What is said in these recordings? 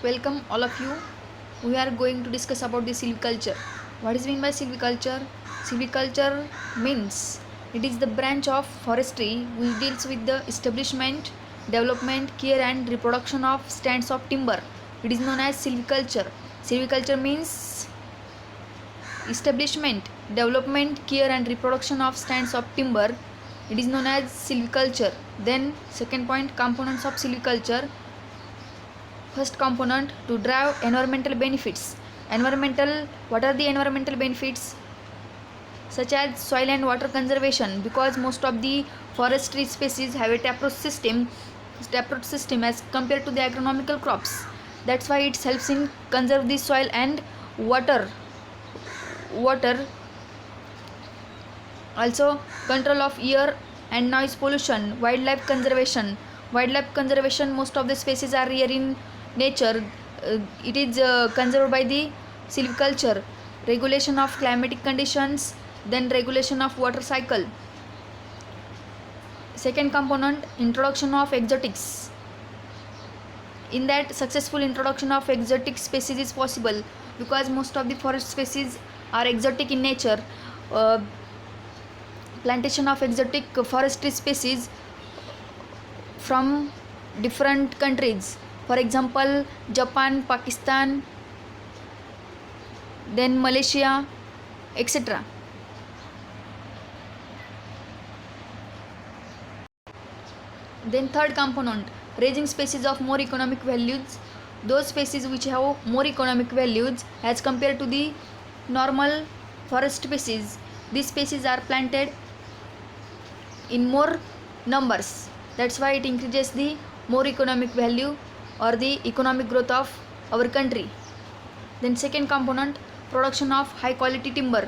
Welcome all of you. We are going to discuss about the silviculture. What is mean by silviculture? Silviculture means it is the branch of forestry which deals with the establishment, development, care and reproduction of stands of timber. It is known as silviculture. Silviculture means establishment, development, care and reproduction of stands of timber. It is known as silviculture. Then second point, components of silviculture. First component, to drive environmental benefits. What are the environmental benefits? Such as soil and water conservation, because most of the forestry species have a taproot system as compared to the agronomical crops. That's why it helps in conserve the soil and water. Also control of air and noise pollution. Wildlife conservation, most of the species are here in nature. It is conserved by the silviculture. Regulation of climatic conditions, then regulation of water cycle. Second component, introduction of exotics. In that, successful introduction of exotic species is possible because most of the forest species are exotic in nature. Plantation of exotic forestry species from different countries, for example Japan, Pakistan, then Malaysia, etc. Then third component, raising species of more economic values. Those species which have more economic values as compared to the normal forest species, these species are planted in more numbers. That's why it increases the more economic value or the economic growth of our country. Then second component, production of high quality timber.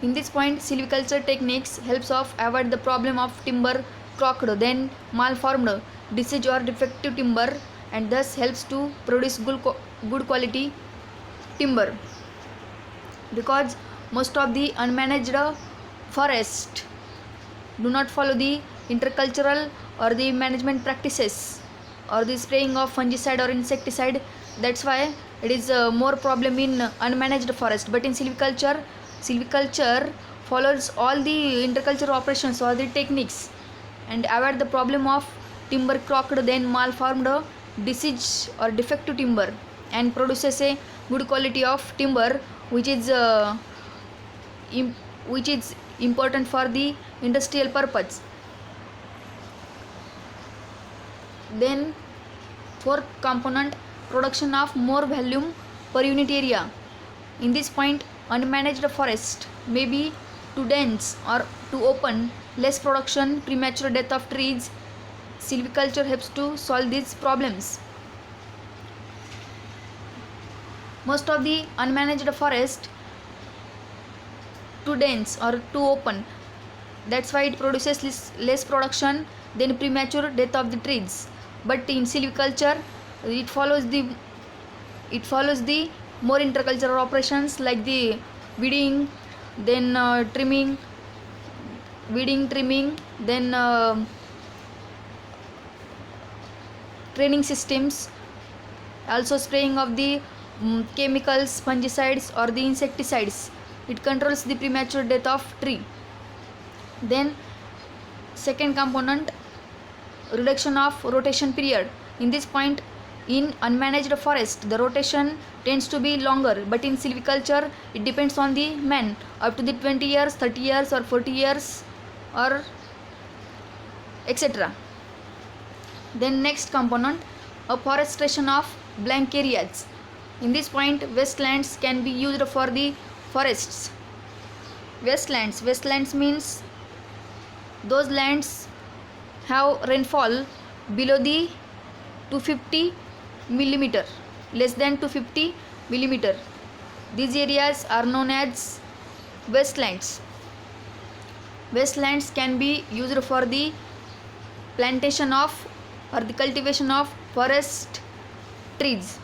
In this point, silviculture techniques helps of avoid the problem of timber crocked, then malformed, disease or defective timber, and thus helps to produce good quality timber. Because most of the unmanaged forest do not follow the intercultural or the management practices or the spraying of fungicide or insecticide. That's why it is more problem in unmanaged forest. But in silviculture follows all the intercultural operations or the techniques and avoid the problem of timber crocked, then malformed, disease or defective timber, and produces a good quality of timber which is important for the industrial purpose. Then fourth component, production of more volume per unit area. In this point, unmanaged forest may be too dense or too open, less production, premature death of trees. Silviculture helps to solve these problems. Most of the unmanaged forest too dense or too open, that's why it produces less production, then premature death of the trees. But in silviculture it follows the more intercultural operations like the weeding, then trimming, then training systems, also spraying of the chemicals, fungicides or the insecticides. It controls the premature death of tree. Then second component, reduction of rotation period. In this point, in unmanaged forest the rotation tends to be longer, but in silviculture it depends on the man, up to the 20 years, 30 years or 40 years or etc. Then next component, afforestation of blank areas. In this point, wastelands can be used for the forests. Wastelands means those lands have rainfall below the 250 millimeter, less than 250 millimeter. These areas are known as wastelands. Wastelands can be used for the plantation of or the cultivation of forest trees.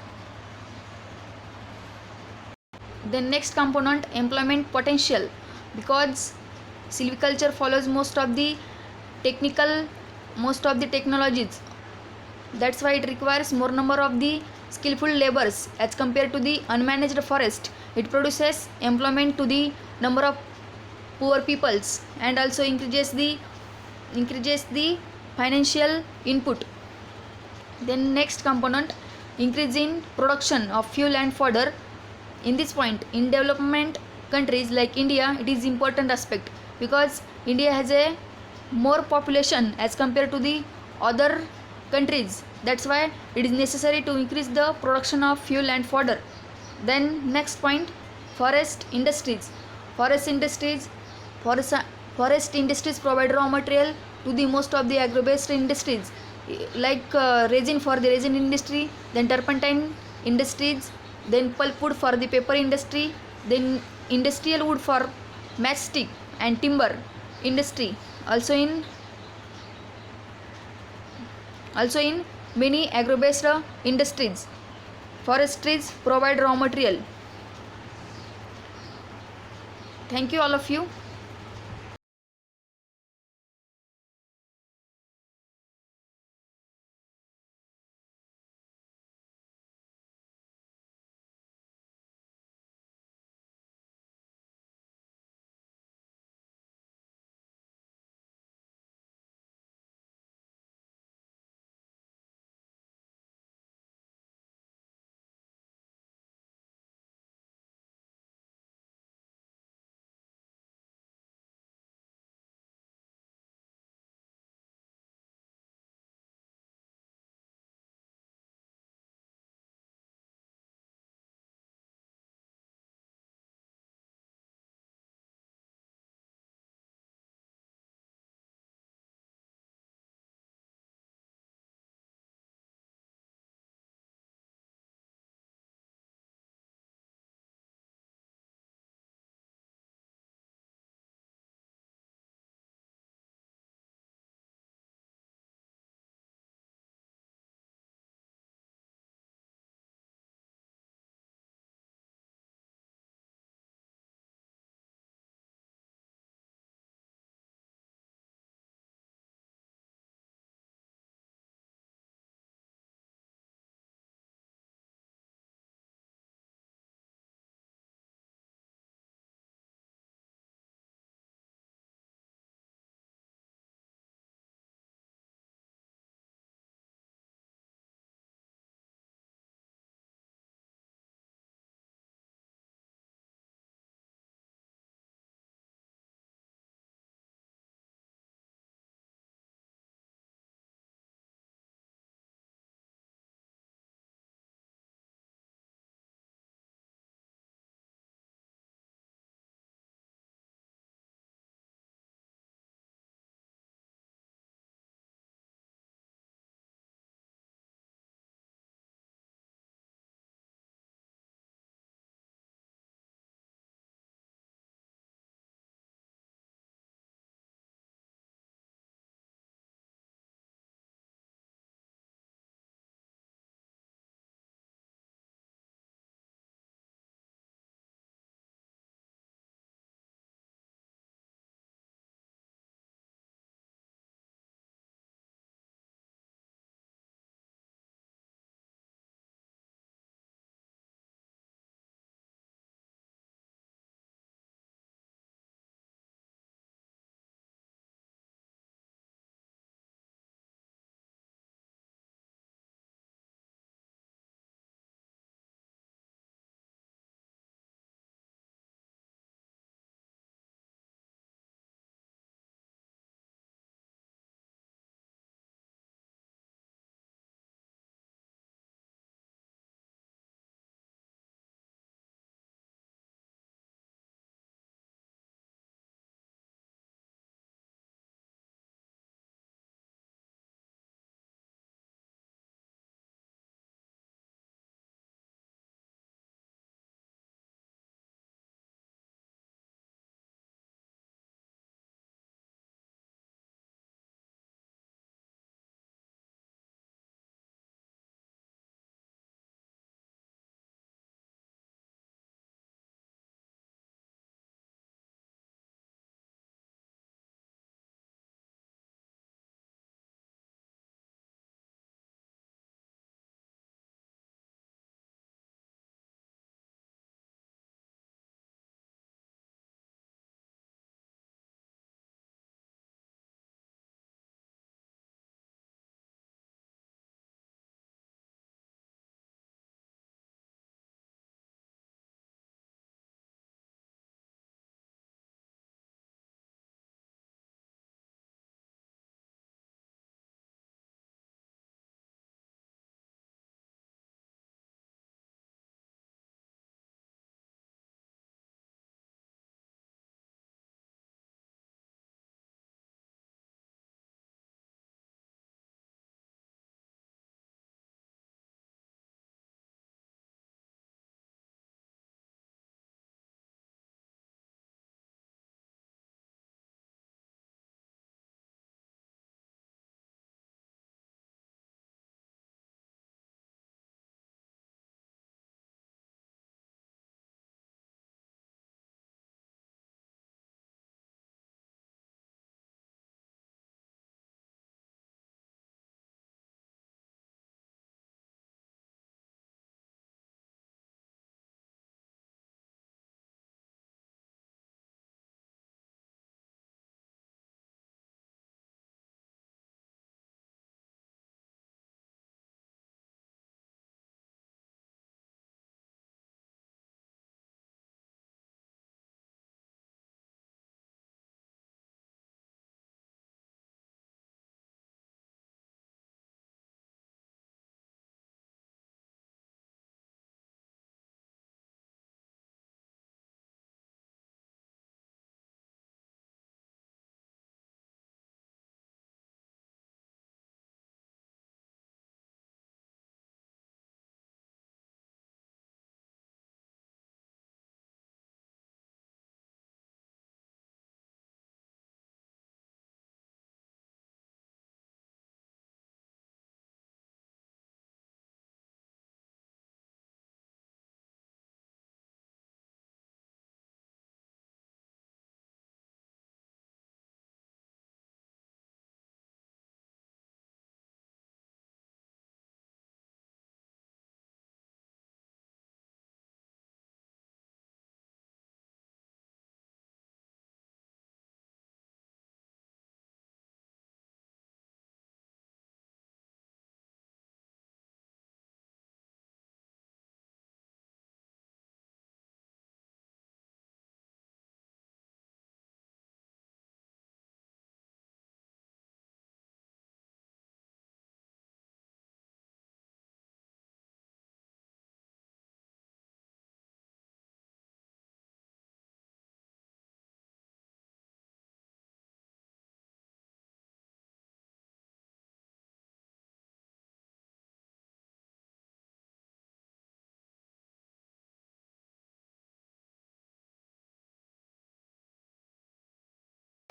The next component, employment potential. Because silviculture follows most of the technologies That's why it requires more number of the skillful laborers as compared to the unmanaged forest. It produces employment to the number of poor peoples and also increases the financial input. Then next component, increase in production of fuel and fodder. In this point, in development countries like India, it is important aspect because India has a more population as compared to the other countries. That's why it is necessary to increase the production of fuel and fodder. Then next point, forest industries. Forest industries forest, forest industries provide raw material to the most of the agro-based industries like resin for the resin industry, then turpentine industries, then pulpwood for the paper industry, then industrial wood for matchstick and timber industry. Also in many agro-based industries, forestries provide raw material. Thank you all of you.